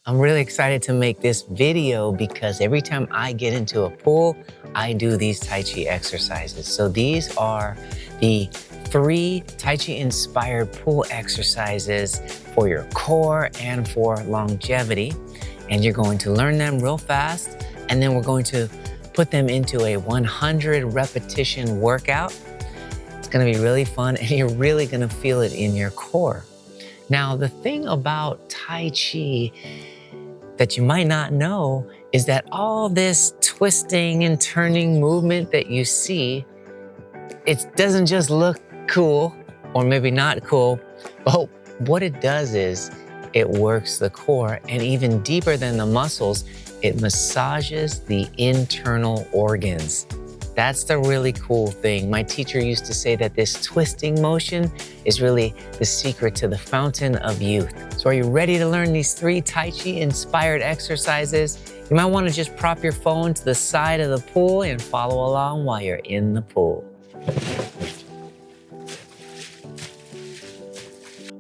I'm really excited to make this video because every time I get into a pool, I do these Tai Chi exercises. So these are the 3 Tai Chi-inspired pool exercises for your core and for longevity. And you're going to learn them real fast, and then we're going to put them into a 100 repetition workout. It's gonna be really fun, and you're really gonna feel it in your core. Now, the thing about Tai Chi that you might not know is that all this twisting and turning movement that you see, it doesn't just look cool, or maybe not cool, but what it does is it works the core, and even deeper than the muscles, it massages the internal organs. That's the really cool thing. My teacher used to say that this twisting motion is really the secret to the fountain of youth. So are you ready to learn these 3 Tai Chi-inspired exercises? You might want to just prop your phone to the side of the pool and follow along while you're in the pool.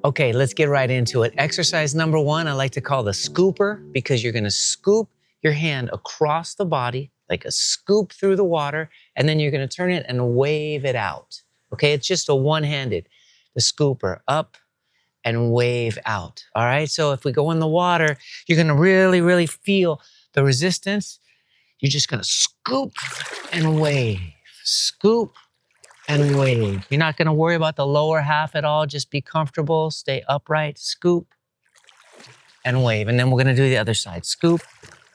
Okay, let's get right into it. Exercise number 1, I like to call the scooper, because you're gonna scoop your hand across the body, like a scoop through the water, and then you're gonna turn it and wave it out. Okay, it's just a one-handed, the scooper, up and wave out. All right, so if we go in the water, you're gonna really feel the resistance. You're just gonna scoop and wave, scoop and wave. You're not gonna worry about the lower half at all. Just be comfortable, stay upright, scoop and wave. And then we're gonna do the other side, scoop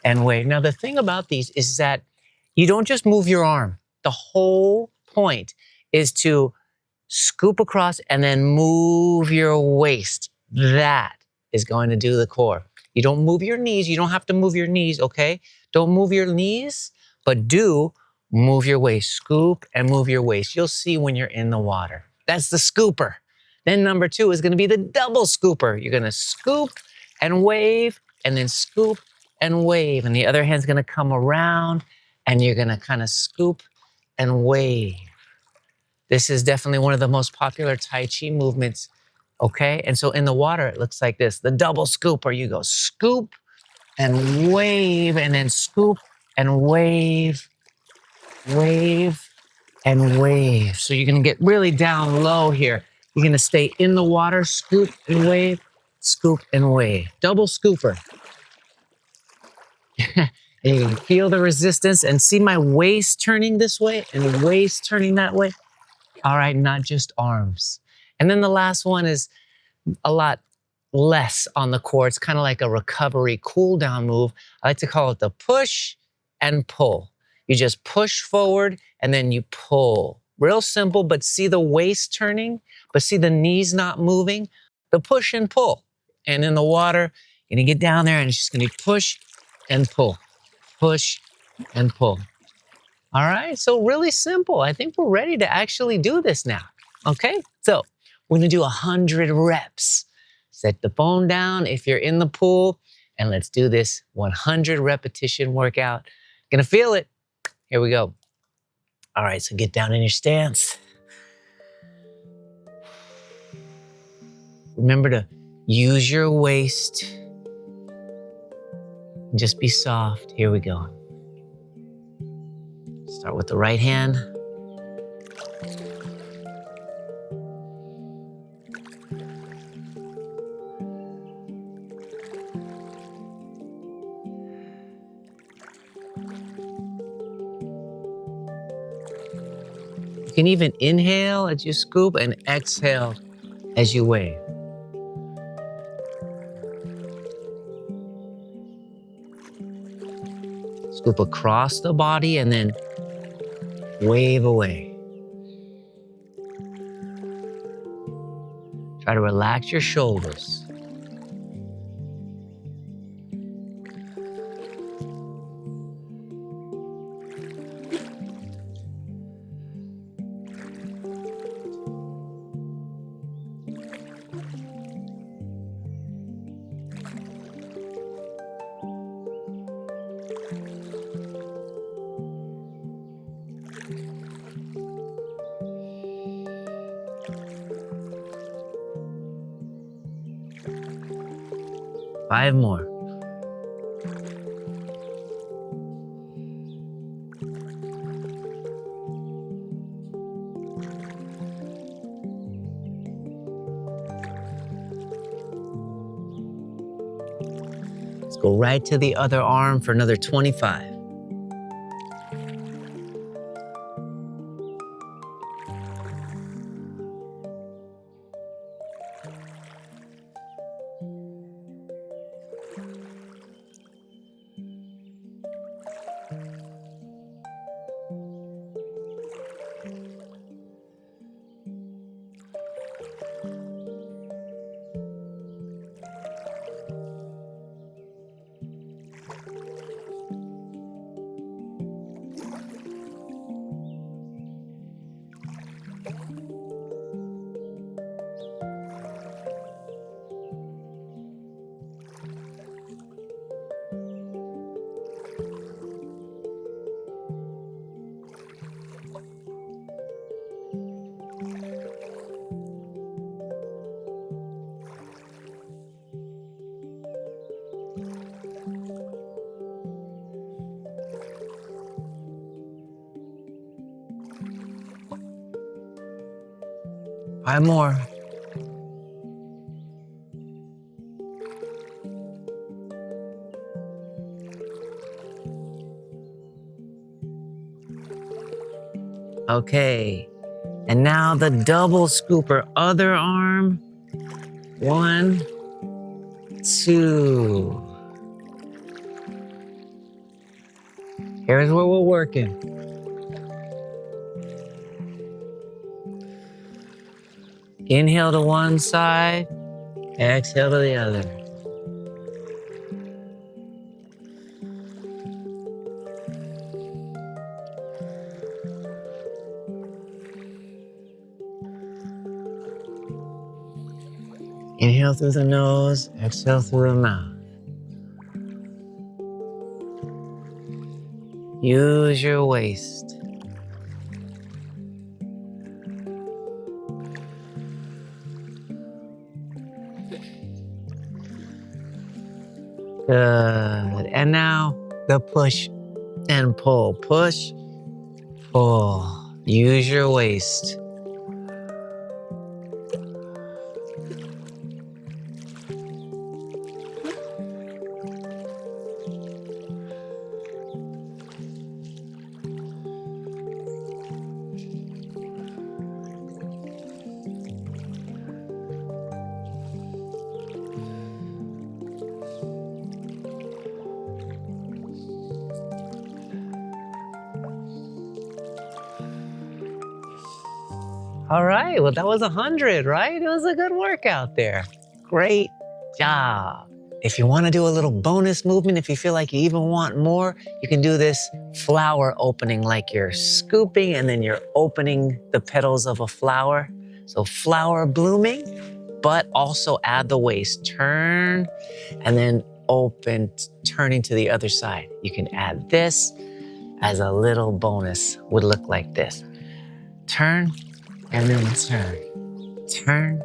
and wave. Now, the thing about these is that you don't just move your arm. The whole point is to scoop across and then move your waist. That is going to do the core. You don't move your knees. You don't have to move your knees, okay? Don't move your knees, but do move your waist. Scoop and move your waist. You'll see when you're in the water. That's the scooper. Then number 2 is going to be the double scooper. You're going to scoop and wave, and then scoop and wave. And the other hand's going to come around, and you're going to kind of scoop and wave. This is definitely one of the most popular Tai Chi movements, okay? And so in the water, it looks like this, the double scooper. You go scoop and wave, and then scoop and wave, wave and wave. So you're gonna get really down low here. You're gonna stay in the water, scoop and wave, scoop and wave. Double scooper. And you can feel the resistance and see my waist turning this way and waist turning that way. All right, not just arms. And then the last one is a lot less on the core. It's kind of like a recovery cool down move. I like to call it the push and pull. You just push forward and then you pull. Real simple, but see the waist turning, but see the knees not moving. The push and pull. And in the water, you're gonna get down there and it's just gonna be push and pull, push and pull. All right, so really simple. I think we're ready to actually do this now, okay? So we're gonna do 100 reps. Set the phone down if you're in the pool, and let's do this 100 repetition workout. Gonna feel it. Here we go. All right, so get down in your stance. Remember to use your waist. Just be soft. Here we go. Start with the right hand. You can even inhale as you scoop and exhale as you wave. Scoop across the body and then wave away. Try to relax your shoulders. Five more. Let's go right to the other arm for another 25. Five more. Okay, and now the double scooper, other arm. 1, 2. Here's where we're working. Inhale to one side, exhale to the other. Inhale through the nose, exhale through the mouth. Use your waist. Good. And now the push and pull. Push, pull. Use your waist. All right, well, that was 100, right? It was a good workout there. Great job. If you want to do a little bonus movement, if you feel like you even want more, you can do this flower opening, like you're scooping and then you're opening the petals of a flower. So flower blooming, but also add the waist. Turn and then open, turning to the other side. You can add this as a little bonus, would look like this. Turn, and then turn, turn,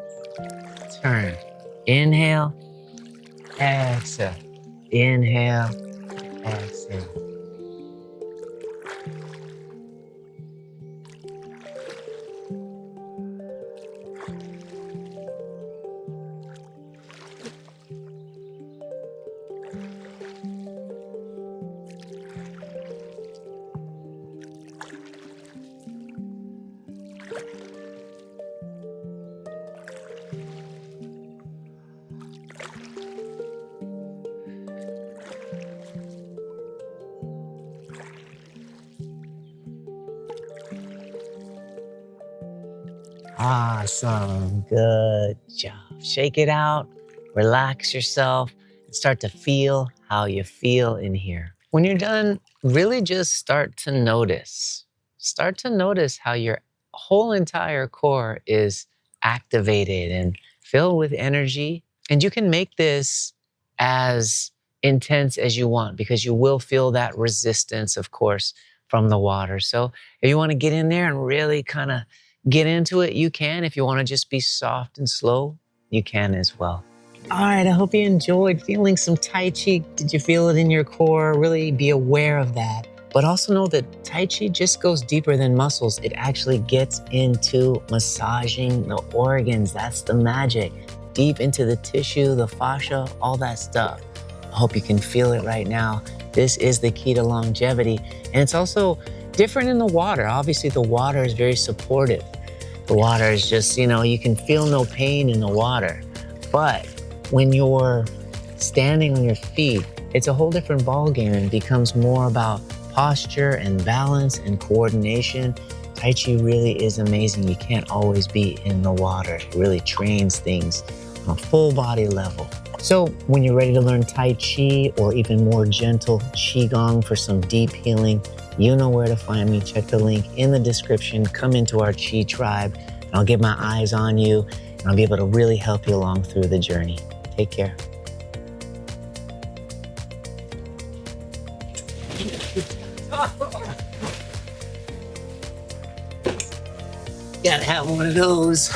turn. Inhale, exhale. Inhale, exhale. Awesome, good job. Shake it out, relax yourself, and start to feel how you feel in here. When you're done, really just start to notice. Start to notice how your whole entire core is activated and filled with energy. And you can make this as intense as you want because you will feel that resistance, of course, from the water. So if you want to get in there and really kind of get into it, you can. If you want to just be soft and slow, you can as well. All right, I hope you enjoyed feeling some Tai Chi. Did you feel it in your core? Really be aware of that. But also know that Tai Chi just goes deeper than muscles. It actually gets into massaging the organs. That's the magic. Deep into the tissue, the fascia, all that stuff. I hope you can feel it right now. This is the key to longevity. And it's also different in the water. Obviously, the water is very supportive. The water is just, you can feel no pain in the water. But when you're standing on your feet, it's a whole different ballgame and becomes more about posture and balance and coordination. Tai Chi really is amazing. You can't always be in the water. It really trains things on a full body level. So when you're ready to learn Tai Chi or even more gentle Qigong for some deep healing, you know where to find me. Check the link in the description. Come into our Chi tribe, and I'll get my eyes on you, and I'll be able to really help you along through the journey. Take care. Gotta have one of those.